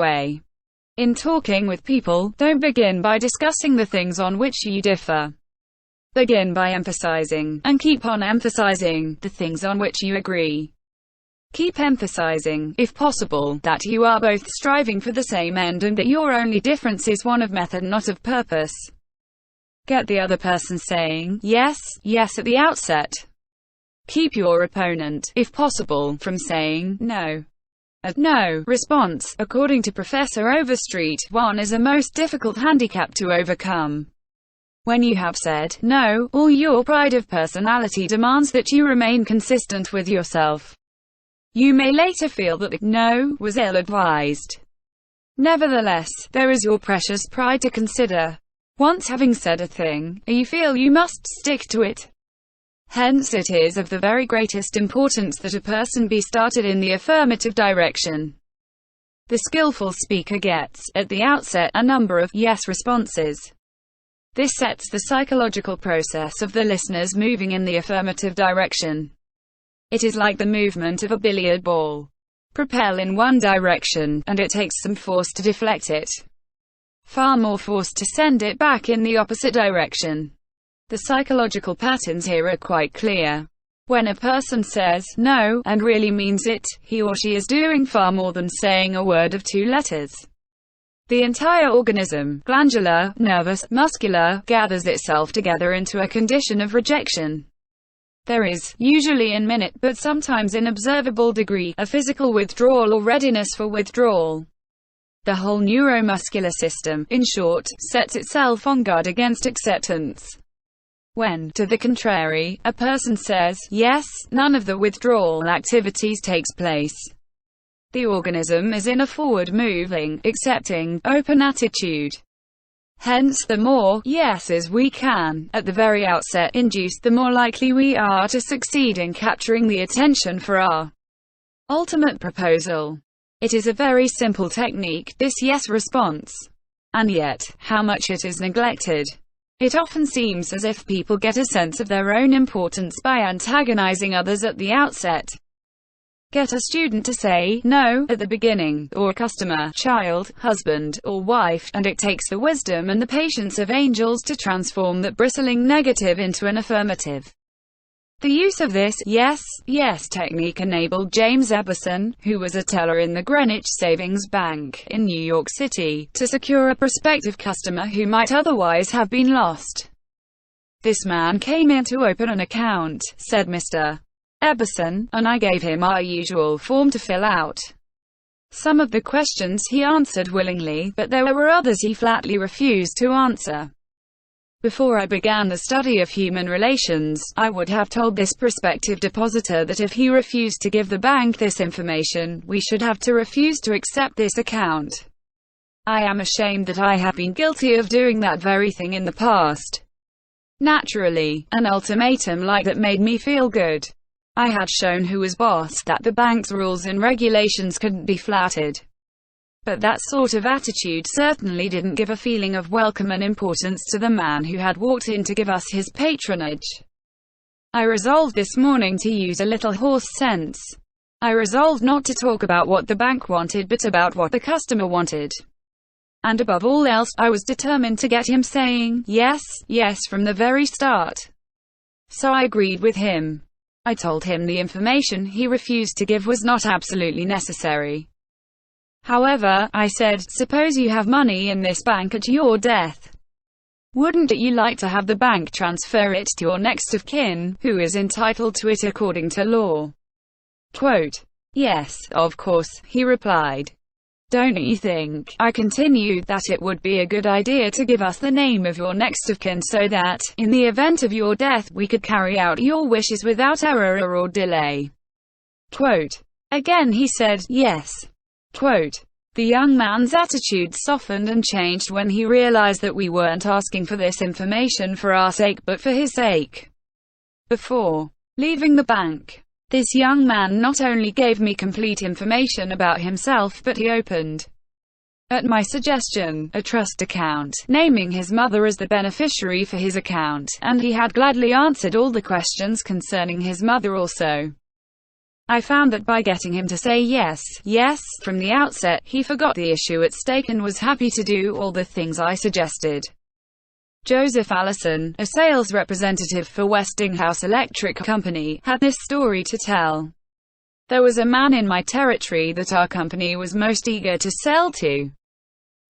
way. In talking with people, don't begin by discussing the things on which you differ. Begin by emphasizing, and keep on emphasizing, the things on which you agree. Keep emphasizing, if possible, that you are both striving for the same end and that your only difference is one of method, not of purpose. Get the other person saying, yes, yes at the outset. Keep your opponent, if possible, from saying, no. A no response, according to Professor Overstreet, one is a most difficult handicap to overcome. When you have said no, all your pride of personality demands that you remain consistent with yourself. You may later feel that the no was ill-advised. Nevertheless, there is your precious pride to consider. Once having said a thing, you feel you must stick to it. Hence it is of the very greatest importance that a person be started in the affirmative direction. The skillful speaker gets, at the outset, a number of yes responses. This sets the psychological process of the listeners moving in the affirmative direction. It is like the movement of a billiard ball. Propel in one direction, and it takes some force to deflect it. Far more force to send it back in the opposite direction. The psychological patterns here are quite clear. When a person says no, and really means it, he or she is doing far more than saying a word of 2 letters. The entire organism, glandular, nervous, muscular, gathers itself together into a condition of rejection. There is, usually in minute but sometimes in observable degree, a physical withdrawal or readiness for withdrawal. The whole neuromuscular system, in short, sets itself on guard against acceptance. When, to the contrary, a person says yes, none of the withdrawal activities takes place. The organism is in a forward-moving, accepting, open attitude. Hence, the more yeses we can, at the very outset, induce, the more likely we are to succeed in capturing the attention for our ultimate proposal. It is a very simple technique, this yes response. And yet, how much it is neglected. It often seems as if people get a sense of their own importance by antagonizing others at the outset. Get a student to say no at the beginning, or a customer, child, husband, or wife, and it takes the wisdom and the patience of angels to transform that bristling negative into an affirmative. The use of this yes, yes technique enabled James Eberson, who was a teller in the Greenwich Savings Bank in New York City, to secure a prospective customer who might otherwise have been lost. "This man came in to open an account," said Mr. Eberson, "and I gave him our usual form to fill out. Some of the questions he answered willingly, but there were others he flatly refused to answer. Before I began the study of human relations, I would have told this prospective depositor that if he refused to give the bank this information, we should have to refuse to accept this account. I am ashamed that I have been guilty of doing that very thing in the past. Naturally, an ultimatum like that made me feel good. I had shown who was boss, that the bank's rules and regulations couldn't be flattered. But that sort of attitude certainly didn't give a feeling of welcome and importance to the man who had walked in to give us his patronage. I resolved this morning to use a little horse sense. I resolved not to talk about what the bank wanted but about what the customer wanted. And above all else, I was determined to get him saying yes, yes from the very start. So I agreed with him. I told him the information he refused to give was not absolutely necessary. However, I said, suppose you have money in this bank at your death. Wouldn't you like to have the bank transfer it to your next of kin, who is entitled to it according to law? Quote, yes, of course, he replied. Don't you think, I continued, that it would be a good idea to give us the name of your next of kin so that, in the event of your death, we could carry out your wishes without error or delay? Quote, again he said, yes. Quote, the young man's attitude softened and changed when he realized that we weren't asking for this information for our sake but for his sake. Before leaving the bank, this young man not only gave me complete information about himself but he opened, at my suggestion, a trust account, naming his mother as the beneficiary for his account, and he had gladly answered all the questions concerning his mother also. I found that by getting him to say yes, yes, from the outset, he forgot the issue at stake and was happy to do all the things I suggested. Joseph Allison, a sales representative for Westinghouse Electric Company, had this story to tell. There was a man in my territory that our company was most eager to sell to.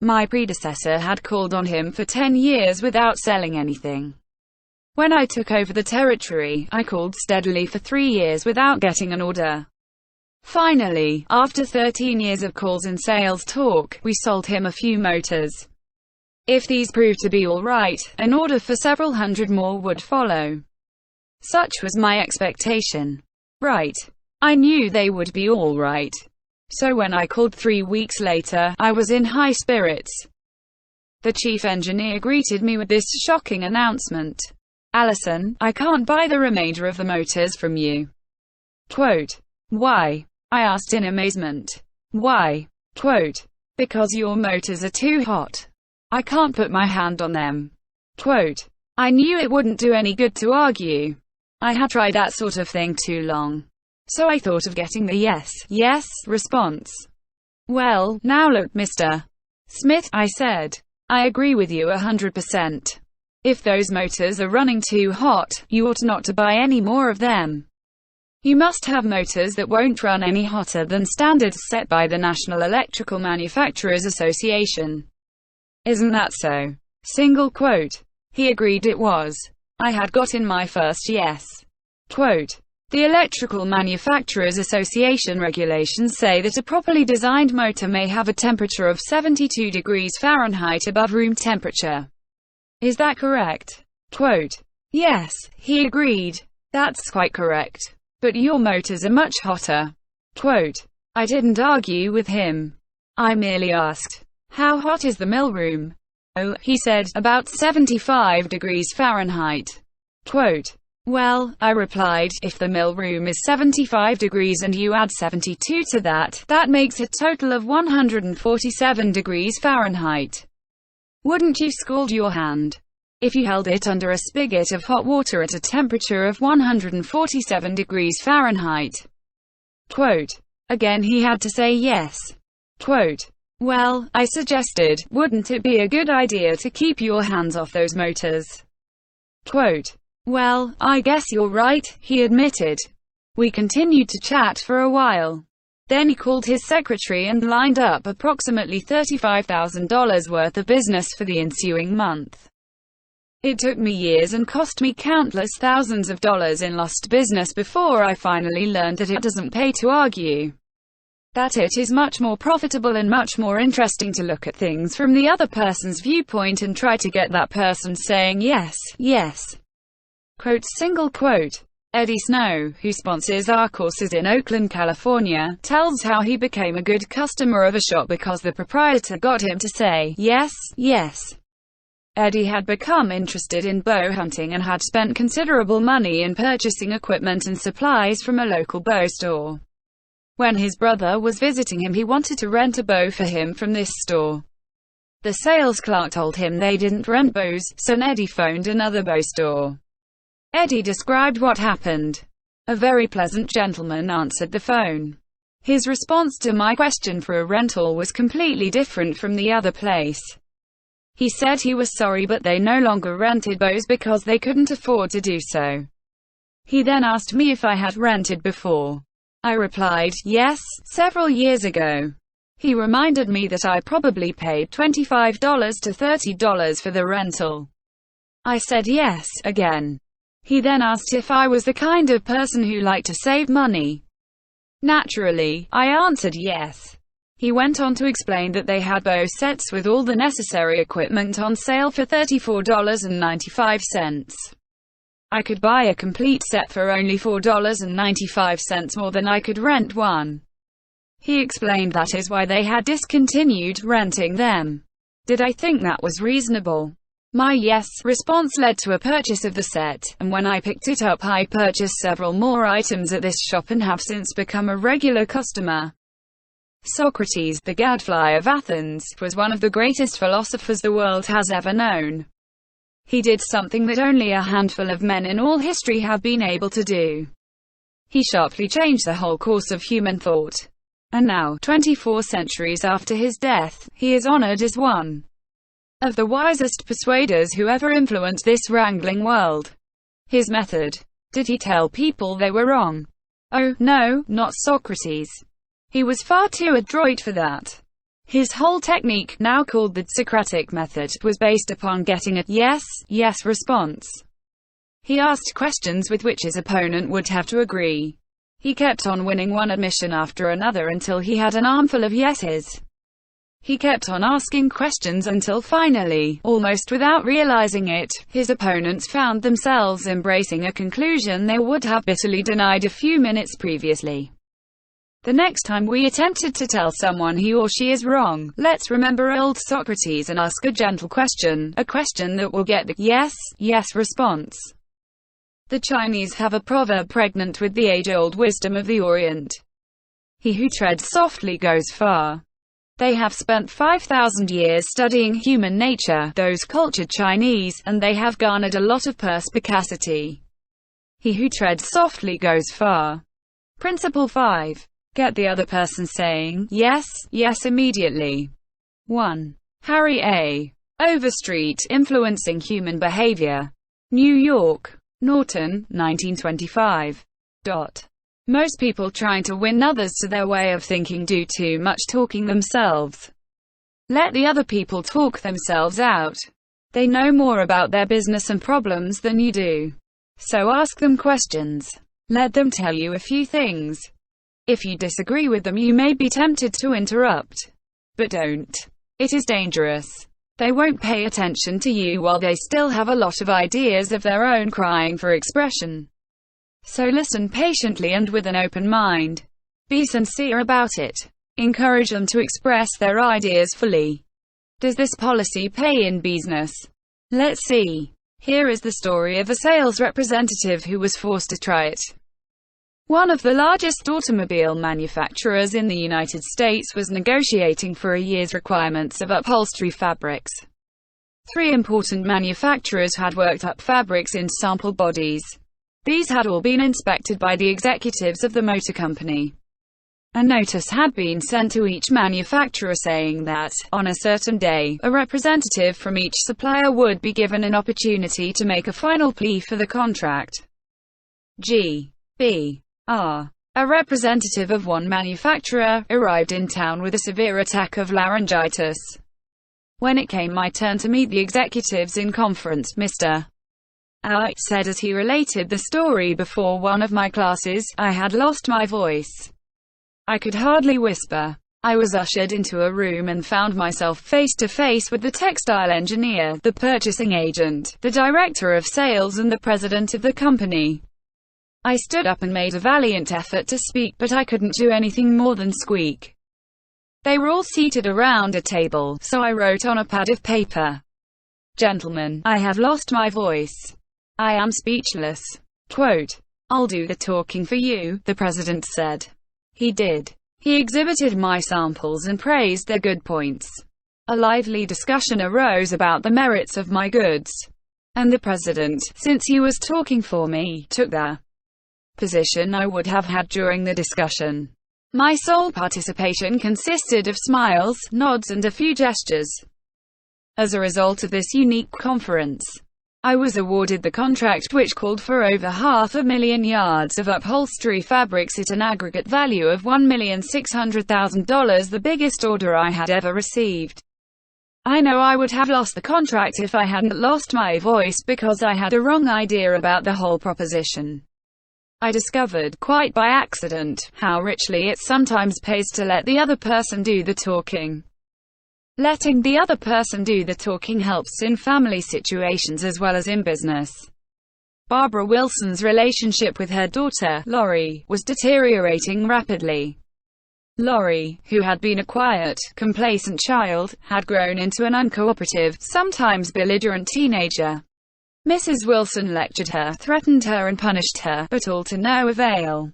My predecessor had called on him for 10 years without selling anything. When I took over the territory, I called steadily for 3 years without getting an order. Finally, after 13 years of calls and sales talk, we sold him a few motors. If these proved to be all right, an order for several hundred more would follow. Such was my expectation. Right. I knew they would be all right. So when I called 3 weeks later, I was in high spirits. The chief engineer greeted me with this shocking announcement. Allison, I can't buy the remainder of the motors from you. Quote. Why? I asked in amazement. Why? Quote. Because your motors are too hot. I can't put my hand on them. Quote. I knew it wouldn't do any good to argue. I had tried that sort of thing too long. So I thought of getting the yes, yes response. Well, now look, Mr. Smith, I said. I agree with you 100%. If those motors are running too hot, you ought not to buy any more of them. You must have motors that won't run any hotter than standards set by the National Electrical Manufacturers Association. Isn't that so? Single quote. He agreed it was. I had gotten my first yes. Quote. The Electrical Manufacturers Association regulations say that a properly designed motor may have a temperature of 72 degrees Fahrenheit above room temperature. Is that correct? Quote. Yes, he agreed. That's quite correct. But your motors are much hotter. Quote. I didn't argue with him. I merely asked, how hot is the mill room? Oh, he said, about 75 degrees Fahrenheit. Quote. Well, I replied, if the mill room is 75 degrees and you add 72 to that, that makes a total of 147 degrees Fahrenheit. Wouldn't you scald your hand if you held it under a spigot of hot water at a temperature of 147 degrees Fahrenheit? Quote. Again he had to say yes. Quote. Well, I suggested, wouldn't it be a good idea to keep your hands off those motors? Quote. Well, I guess you're right, he admitted. We continued to chat for a while. Then he called his secretary and lined up approximately $35,000 worth of business for the ensuing month. It took me years and cost me countless thousands of dollars in lost business before I finally learned that it doesn't pay to argue. That it is much more profitable and much more interesting to look at things from the other person's viewpoint and try to get that person saying yes, yes. Quote, single quote. Eddie Snow, who sponsors our courses in Oakland, California, tells how he became a good customer of a shop because the proprietor got him to say, yes, yes. Eddie had become interested in bow hunting and had spent considerable money in purchasing equipment and supplies from a local bow store. When his brother was visiting him, he wanted to rent a bow for him from this store. The sales clerk told him they didn't rent bows, so Eddie phoned another bow store. Eddie described what happened. A very pleasant gentleman answered the phone. His response to my question for a rental was completely different from the other place. He said he was sorry but they no longer rented bows because they couldn't afford to do so. He then asked me if I had rented before. I replied, yes, several years ago. He reminded me that I probably paid $25 to $30 for the rental. I said yes, again. He then asked if I was the kind of person who liked to save money. Naturally, I answered yes. He went on to explain that they had bow sets with all the necessary equipment on sale for $34.95. I could buy a complete set for only $4.95 more than I could rent one. He explained that is why they had discontinued renting them. Did I think that was reasonable? My yes response led to a purchase of the set, and when I picked it up I purchased several more items at this shop and have since become a regular customer. Socrates, the gadfly of Athens, was one of the greatest philosophers the world has ever known. He did something that only a handful of men in all history have been able to do. He sharply changed the whole course of human thought. And now, 24 centuries after his death, he is honored as one of the wisest persuaders who ever influenced this wrangling world. His method. Did he tell people they were wrong? Oh, no, not Socrates. He was far too adroit for that. His whole technique, now called the Socratic method, was based upon getting a yes, yes response. He asked questions with which his opponent would have to agree. He kept on winning one admission after another until he had an armful of yeses. He kept on asking questions until finally, almost without realizing it, his opponents found themselves embracing a conclusion they would have bitterly denied a few minutes previously. The next time we attempted to tell someone he or she is wrong, let's remember old Socrates and ask a gentle question, a question that will get the yes, yes response. The Chinese have a proverb pregnant with the age-old wisdom of the Orient. He who treads softly goes far. They have spent 5,000 years studying human nature, those cultured Chinese, and they have garnered a lot of perspicacity. He who treads softly goes far. Principle 5. Get the other person saying, yes, yes immediately. 1. Harry A. Overstreet, Influencing Human Behavior. New York. Norton, 1925. Most people trying to win others to their way of thinking do too much talking themselves. Let the other people talk themselves out. They know more about their business and problems than you do. So ask them questions. Let them tell you a few things. If you disagree with them, you may be tempted to interrupt. But don't. It is dangerous. They won't pay attention to you while they still have a lot of ideas of their own crying for expression. So listen patiently and with an open mind. Be sincere about it. Encourage them to express their ideas fully. Does this policy pay in business? Let's see. Here is the story of a sales representative who was forced to try it. One of the largest automobile manufacturers in the United States was negotiating for a year's requirements of upholstery fabrics. 3 important manufacturers had worked up fabrics into sample bodies. These had all been inspected by the executives of the motor company. A notice had been sent to each manufacturer saying that, on a certain day, a representative from each supplier would be given an opportunity to make a final plea for the contract. A representative of one manufacturer arrived in town with a severe attack of laryngitis. When it came my turn to meet the executives in conference, Mr. I said as he related the story before one of my classes, I had lost my voice. I could hardly whisper. I was ushered into a room and found myself face to face with the textile engineer, the purchasing agent, the director of sales and the president of the company. I stood up and made a valiant effort to speak, but I couldn't do anything more than squeak. They were all seated around a table, so I wrote on a pad of paper, "Gentlemen, I have lost my voice. I am speechless." Quote, "I'll do the talking for you," the president said. He did. He exhibited my samples and praised their good points. A lively discussion arose about the merits of my goods. And the president, since he was talking for me, took the position I would have had during the discussion. My sole participation consisted of smiles, nods and a few gestures. As a result of this unique conference, I was awarded the contract, which called for over 500,000 yards of upholstery fabrics at an aggregate value of $1,600,000, the biggest order I had ever received. I know I would have lost the contract if I hadn't lost my voice, because I had the wrong idea about the whole proposition. I discovered, quite by accident, how richly it sometimes pays to let the other person do the talking. Letting the other person do the talking helps in family situations as well as in business. Barbara Wilson's relationship with her daughter, Lori, was deteriorating rapidly. Lori, who had been a quiet, complacent child, had grown into an uncooperative, sometimes belligerent teenager. Mrs. Wilson lectured her, threatened her and punished her, but all to no avail.